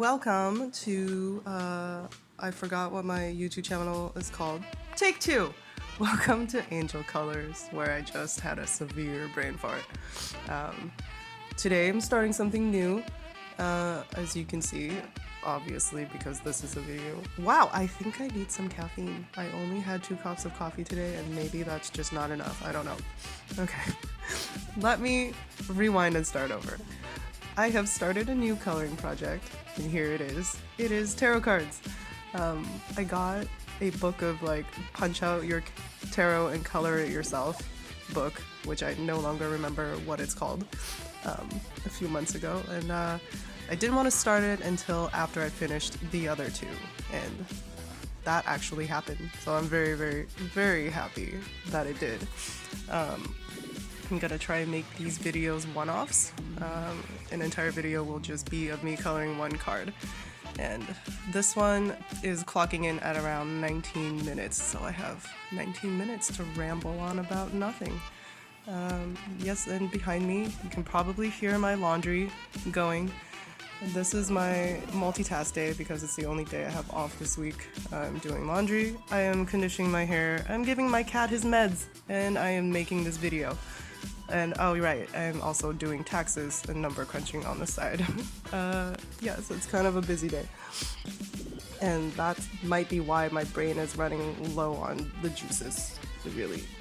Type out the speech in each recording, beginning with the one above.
Welcome to, I forgot what my YouTube channel is called. Take two! Welcome to Angel Colors, where I just had a severe brain fart. Today I'm starting something new, as you can see, obviously, because this is a video. Wow, I think I need some caffeine. I only had 2 cups of coffee today, and maybe that's just not enough. I don't know. Okay, let me rewind and start over. I have started a new coloring project, and here it is. It is tarot cards. I got a book of punch out your tarot and color it yourself book, which I no longer remember what it's called, a few months ago, and I didn't want to start it until after I finished the other 2, and that actually happened. So I'm very, very, very happy that it did. I'm gonna try and make these videos one-offs. An entire video will just be of me coloring one card. And this one is clocking in at around 19 minutes, so I have 19 minutes to ramble on about nothing. Yes, and behind me, you can probably hear my laundry going. This is my multitask day because it's the only day I have off this week. I'm doing laundry, I am conditioning my hair, I'm giving my cat his meds, and I am making this video. And oh right, I'm also doing taxes and number crunching on the side. Yes, it's kind of a busy day. And that might be why my brain is running low on the juices. I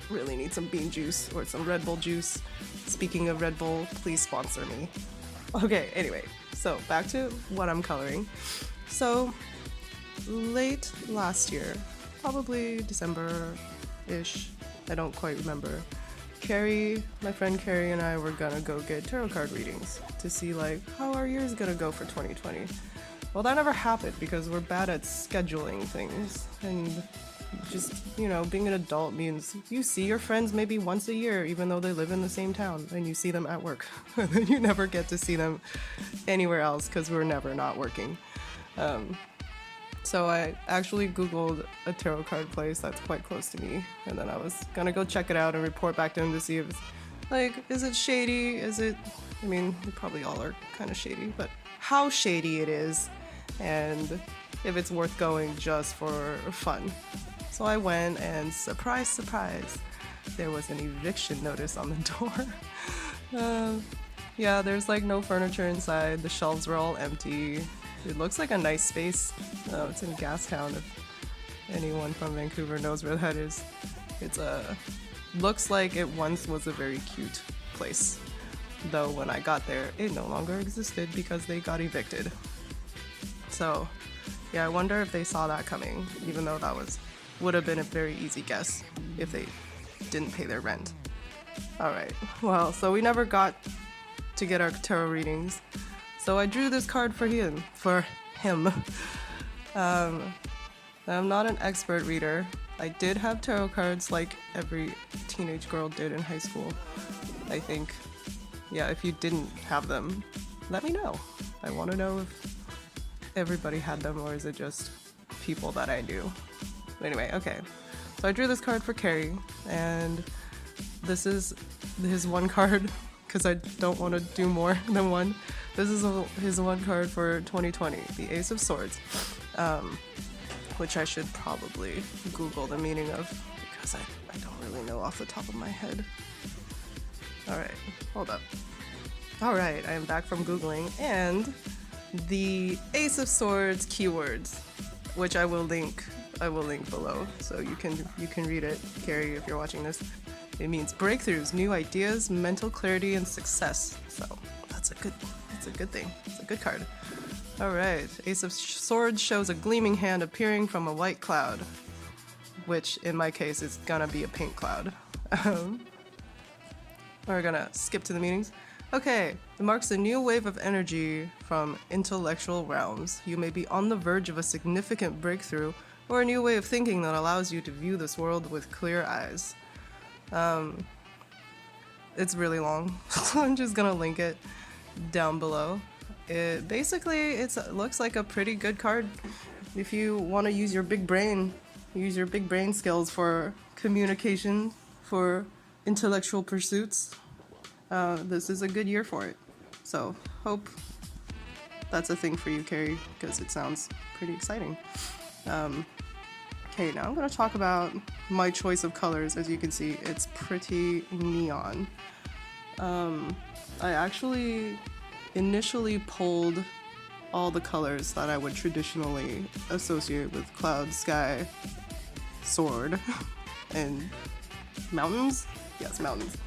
really need some bean juice or some Red Bull juice. Speaking of Red Bull, please sponsor me. Okay, anyway, so back to what I'm coloring. So late last year, probably December-ish, I don't quite remember, my friend Carrie and I were gonna go get tarot card readings to see how our year's gonna go for 2020. Well, that never happened because we're bad at scheduling things, and just, being an adult means you see your friends maybe once a year even though they live in the same town, and you see them at work. And then you never get to see them anywhere else because we're never not working. So I actually Googled a tarot card place that's quite close to me, and then I was gonna go check it out and report back to him to see if it's, is it shady? I mean, they probably all are kind of shady, but how shady it is, and if it's worth going just for fun. So I went, and surprise, surprise, there was an eviction notice on the door. Yeah, there's no furniture inside, the shelves were all empty. It looks like a nice space. Oh, it's in Gastown, if anyone from Vancouver knows where that is. It's looks like it once was a very cute place. Though when I got there, it no longer existed because they got evicted. So, yeah, I wonder if they saw that coming, even though that would have been a very easy guess if they didn't pay their rent. Alright, well, so we never got to get our tarot readings. So I drew this card for him. I'm not an expert reader. I did have tarot cards like every teenage girl did in high school, I think. Yeah, if you didn't have them, let me know. I want to know if everybody had them, or is it just people that I knew. But anyway, okay. So I drew this card for Carrie, and this is his one card because I don't want to do more than one. This is his one card for 2020, the Ace of Swords, which I should probably Google the meaning of because I don't really know off the top of my head. Alright, hold up. Alright, I am back from Googling, and the Ace of Swords keywords, which I will link below, so you can read it, Carrie, if you're watching this. It means breakthroughs, new ideas, mental clarity, and success. So that's a good thing. It's a good card. Alright, Ace of Swords shows a gleaming hand appearing from a white cloud, which in my case is gonna be a pink cloud. We're gonna skip to the meanings. Okay, it marks a new wave of energy from intellectual realms. You may be on the verge of a significant breakthrough or a new way of thinking that allows you to view this world with clear eyes. It's really long, so I'm just gonna link it down below. It looks like a pretty good card if you want to use your big brain skills for communication, for intellectual pursuits. This is a good year for it. So hope that's a thing for you, Carrie, because it sounds pretty exciting. Okay, now I'm going to talk about my choice of colors. As you can see, it's pretty neon. I actually initially pulled all the colors that I would traditionally associate with cloud, sky, sword, and mountains. Yes, mountains.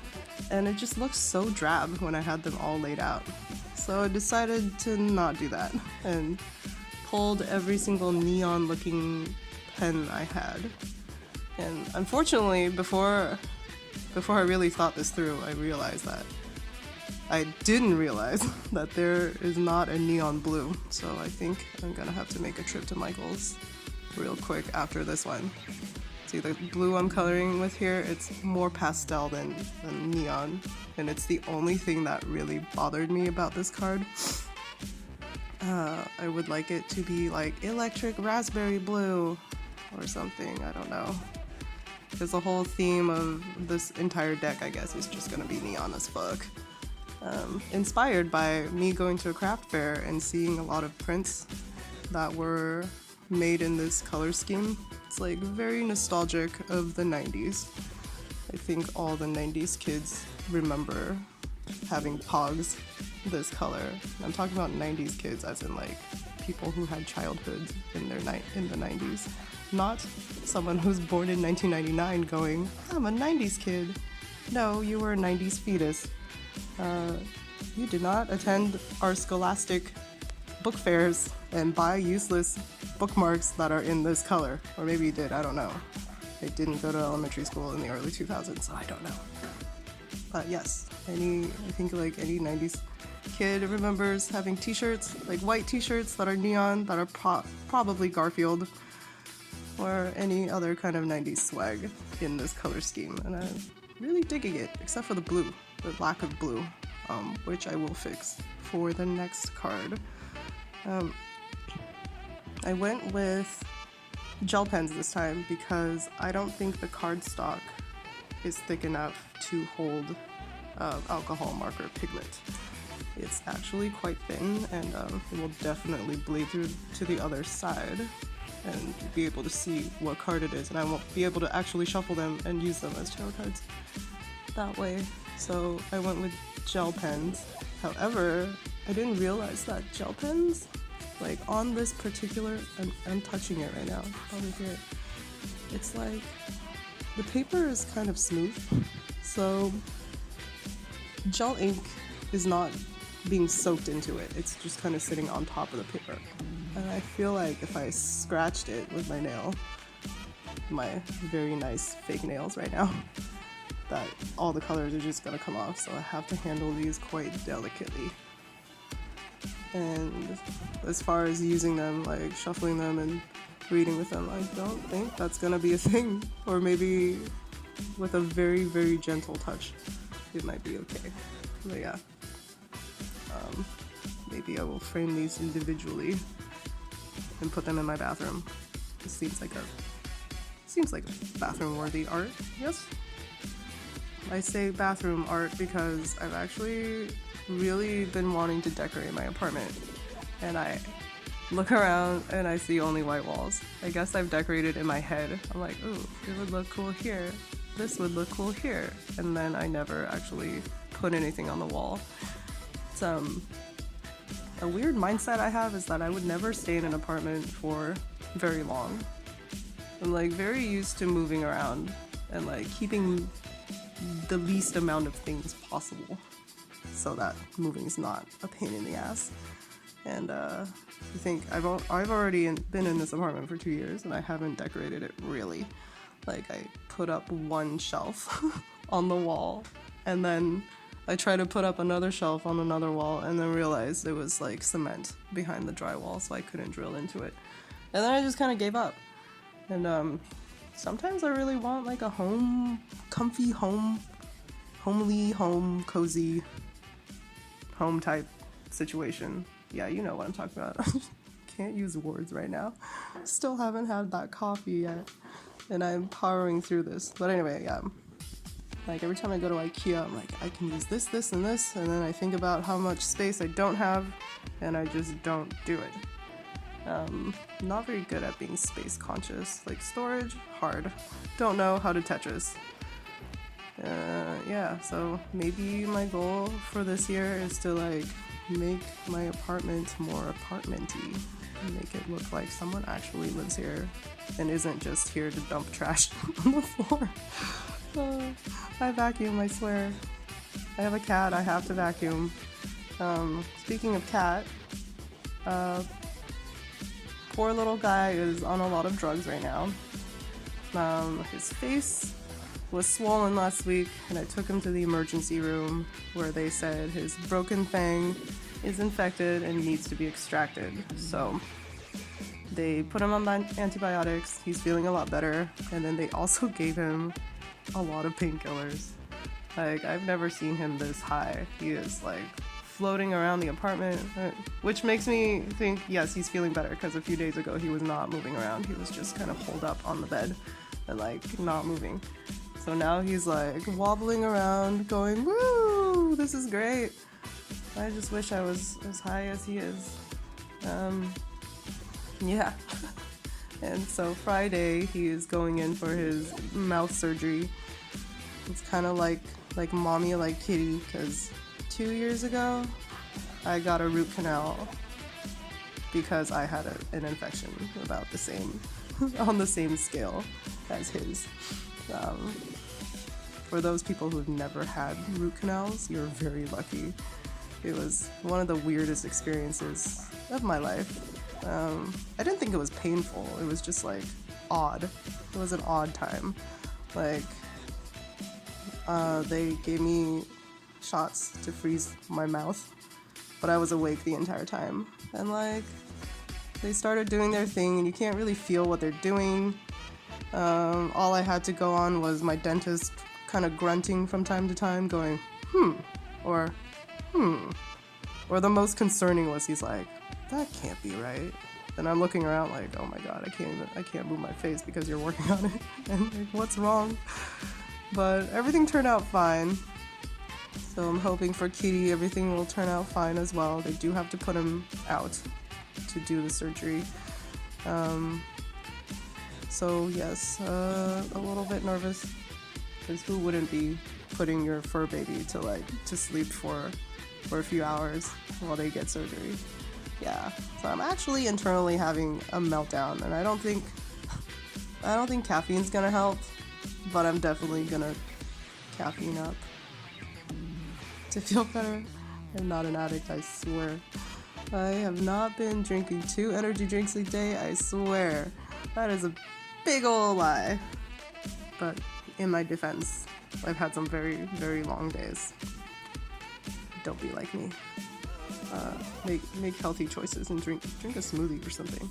And it just looked so drab when I had them all laid out. So I decided to not do that and pulled every single neon looking pen I had. And unfortunately, before I really thought this through, I realized that I didn't realize that there is not a neon blue. So I think I'm gonna have to make a trip to Michael's real quick after this one. See, the blue I'm coloring with here, it's more pastel than neon, and it's the only thing that really bothered me about this card. I would like it to be like electric raspberry blue or something, I don't know. Because the whole theme of this entire deck, I guess, is just gonna be neon as fuck. Inspired by me going to a craft fair and seeing a lot of prints that were made in this color scheme. It's like very nostalgic of the 90s. I think all the 90s kids remember having pogs this color. I'm talking about 90s kids as in like people who had childhoods in the 90s. Not someone who's born in 1999 going, I'm a 90s kid. No, you were a 90s fetus. You did not attend our scholastic book fairs and buy useless bookmarks that are in this color. Or maybe you did, I don't know. I didn't go to elementary school in the early 2000s, so I don't know. But yes, I think like any 90s kid remembers having t-shirts, like white t-shirts that are neon, that are probably Garfield, or any other kind of 90s swag in this color scheme. And I'm really digging it, except for the blue, the lack of blue, which I will fix for the next card. I went with gel pens this time because I don't think the cardstock is thick enough to hold alcohol marker pigment. It's actually quite thin, and it will definitely bleed through to the other side and be able to see what card it is, and I won't be able to actually shuffle them and use them as tarot cards that way. So I went with gel pens. However, I didn't realize that gel pens, like on this particular, I'm touching it right now, probably hear it. It's like, the paper is kind of smooth, so gel ink is not being soaked into it, it's just kind of sitting on top of the paper. And I feel like if I scratched it with my nail, my very nice fake nails right now, that all the colors are just gonna come off, so I have to handle these quite delicately. And as far as using them, like shuffling them and reading with them, I don't think that's gonna be a thing. Or maybe with a very, very gentle touch, it might be okay. But yeah, maybe I will frame these individually and put them in my bathroom. This seems like a bathroom-worthy art, yes? I say bathroom art because I've actually really been wanting to decorate my apartment, and I look around and I see only white walls. I guess I've decorated in my head. I'm like, ooh, it would look cool here. This would look cool here. And then I never actually put anything on the wall. It's a weird mindset I have is that I would never stay in an apartment for very long. I'm like very used to moving around and like keeping the least amount of things possible so that moving is not a pain in the ass. And I think I've already been in this apartment for 2 years and I haven't decorated it really. Like I put up one shelf on the wall, and then I tried to put up another shelf on another wall, and then realized it was like cement behind the drywall, so I couldn't drill into it. And then I just kind of gave up. And sometimes I really want like a comfy home, homely home, cozy home type situation. Yeah, you know what I'm talking about. Can't use words right now. Still haven't had that coffee yet, and I'm powering through this. But anyway, yeah. Like every time I go to IKEA, I'm like, I can use this, this, and this, and then I think about how much space I don't have, and I just don't do it. Not very good at being space conscious. Like storage, hard. Don't know how to Tetris. Yeah, so maybe my goal for this year is to like make my apartment more apartmenty. Make it look like someone actually lives here and isn't just here to dump trash on the floor. I vacuum, I swear. I have a cat, I have to vacuum. Speaking of cat, poor little guy is on a lot of drugs right now. His face was swollen last week, and I took him to the emergency room where they said his broken fang is infected and needs to be extracted. So they put him on antibiotics, he's feeling a lot better, and then they also gave him a lot of painkillers. Like, I've never seen him this high. He is like floating around the apartment, which makes me think, yes, he's feeling better, because a few days ago he was not moving around. He was just kind of holed up on the bed and like not moving. So now he's like wobbling around going, woo, this is great. I just wish I was as high as he is. Yeah. And so Friday he is going in for his mouth surgery. It's kind of like mommy like kitty, because 2 years ago I got a root canal because I had an infection about the same, on the same scale as his. For those people who've never had root canals, you're very lucky. It was one of the weirdest experiences of my life. I didn't think it was painful, it was just like odd. It was an odd time. Like, they gave me shots to freeze my mouth, but I was awake the entire time. And like, they started doing their thing and you can't really feel what they're doing. All I had to go on was my dentist kind of grunting from time to time, going, or the most concerning was he's like, that can't be right. And I'm looking around like, oh my god, I can't move my face because you're working on it. And like, what's wrong? But everything turned out fine. So I'm hoping for Kitty everything will turn out fine as well. They do have to put him out to do the surgery. So yes, a little bit nervous, because who wouldn't be putting your fur baby to sleep for a few hours while they get surgery? Yeah, so I'm actually internally having a meltdown, and I don't think caffeine's gonna help, but I'm definitely gonna caffeine up to feel better. I'm not an addict, I swear. I have not been drinking 2 energy drinks a day, I swear. That is a big ol' lie. But in my defense, I've had some very, very long days. Don't be like me. Make healthy choices and drink a smoothie or something.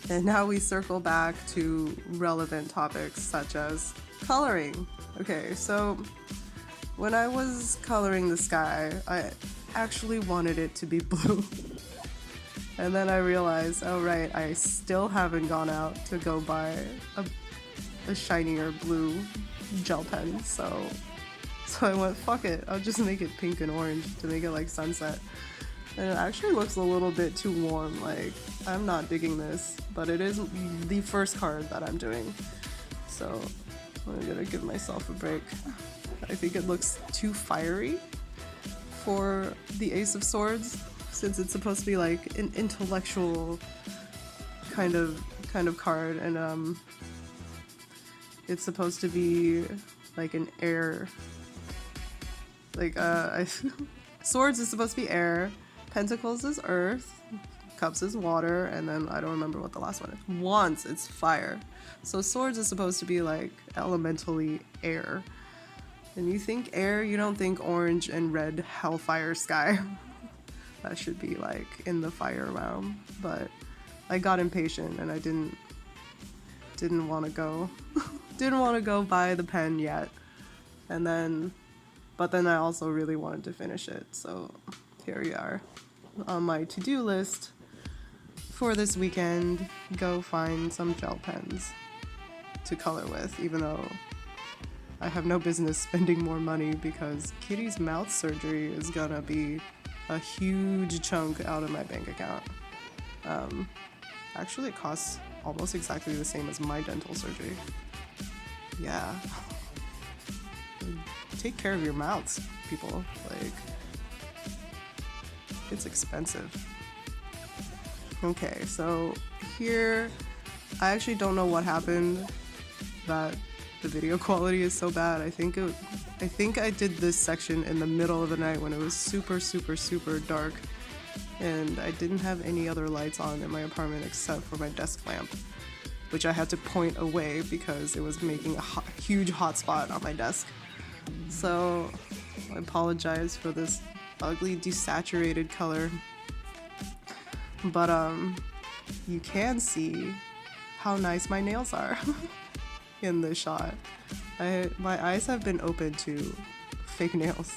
And now we circle back to relevant topics such as coloring. Okay, so when I was coloring the sky, I actually wanted it to be blue. And then I realized, oh right, I still haven't gone out to go buy a shinier blue gel pen, so I went, fuck it, I'll just make it pink and orange to make it like sunset. And it actually looks a little bit too warm, like, I'm not digging this, but it is the first card that I'm doing, so I'm gonna give myself a break. I think it looks too fiery for the Ace of Swords, since it's supposed to be like an intellectual kind of card, and it's supposed to be like an air, like Swords is supposed to be air, Pentacles is earth, Cups is water, and then I don't remember what the last one is. Wands, it's fire. So Swords is supposed to be like elementally air. And you think air, you don't think orange and red hellfire sky. That should be like in the fire realm. But I got impatient and I didn't want to go. Didn't want to go buy the pen yet. But then I also really wanted to finish it. So here we are on my to-do list for this weekend. Go find some gel pens to color with, even though I have no business spending more money because Kitty's mouth surgery is gonna be a huge chunk out of my bank account. Actually, it costs almost exactly the same as my dental surgery. Yeah. Take care of your mouths, people. Like, it's expensive. Okay, so here, I actually don't know what happened that the video quality is so bad. I think I did this section in the middle of the night when it was super, super, super dark, and I didn't have any other lights on in my apartment except for my desk lamp, which I had to point away because it was making a huge hot spot on my desk. So I apologize for this ugly desaturated color, but you can see how nice my nails are in this shot. My eyes have been open to fake nails.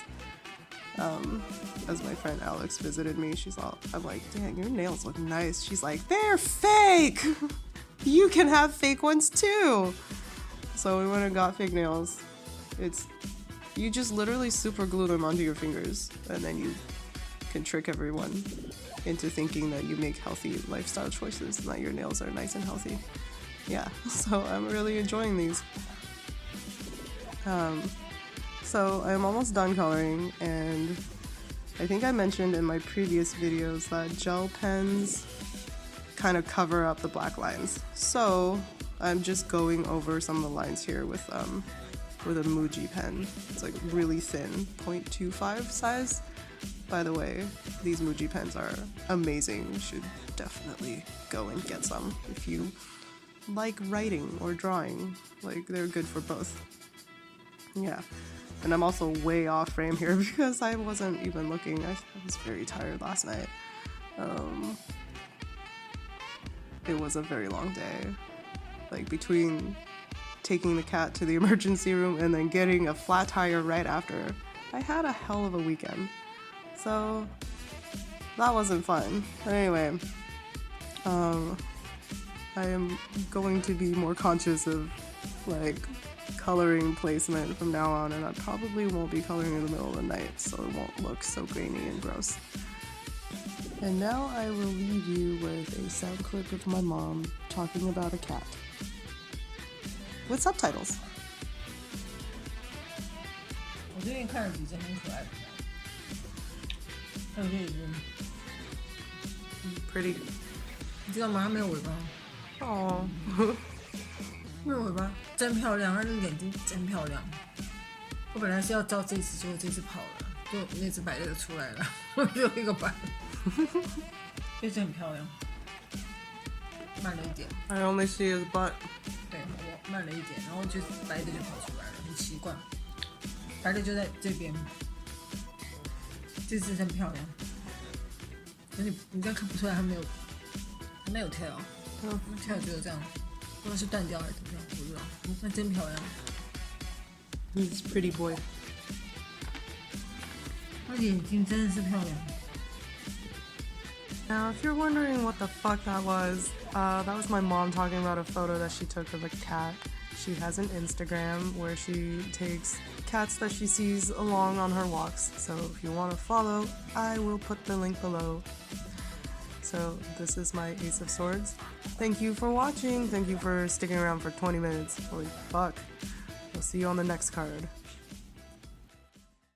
As my friend Alex visited me, I'm like, dang, your nails look nice. She's like, they're fake! You can have fake ones too! So we went and got fake nails. You just literally super glue them onto your fingers, and then you can trick everyone into thinking that you make healthy lifestyle choices and that your nails are nice and healthy. Yeah, so I'm really enjoying these. So I'm almost done coloring, and I think I mentioned in my previous videos that gel pens kind of cover up the black lines. So I'm just going over some of the lines here with a Muji pen. It's like really thin, 0.25 size. By the way, these Muji pens are amazing. You should definitely go and get some if you like writing or drawing. Like, they're good for both. Yeah. And I'm also way off frame here because I wasn't even looking. I was very tired last night. It was a very long day. Like, between taking the cat to the emergency room and then getting a flat tire right after, I had a hell of a weekend. So that wasn't fun. But anyway, I am going to be more conscious of like coloring placement from now on, and I probably won't be coloring in the middle of the night so it won't look so grainy and gross. And now I will leave you with a sound clip of my mom talking about a cat with subtitles. 我最近看了几只很可爱的，还有这一只， Pretty. 你知道吗？它没有尾巴， Oh. 没有尾巴，真漂亮，它的眼睛真漂亮。我本来是要照这只，结果这只跑了，就那只白的就出来了，只有一个白的，这只很漂亮，慢了一点。 I only see his butt. 对，我慢了一点，然后就白的就跑出来了，很奇怪。白的就在这边，这只真漂亮。可是你这样看不出来它没有 tail， tail 只有这样，不知道是断掉还是怎么样，不知道。那真漂亮。He's a pretty boy. 它眼睛真的是漂亮。 Now, if you're wondering what the fuck that was my mom talking about a photo that she took of a cat. She has an Instagram where she takes cats that she sees along on her walks. So if you want to follow, I will put the link below. So this is my Ace of Swords. Thank you for watching. Thank you for sticking around for 20 minutes. Holy fuck. I'll see you on the next card.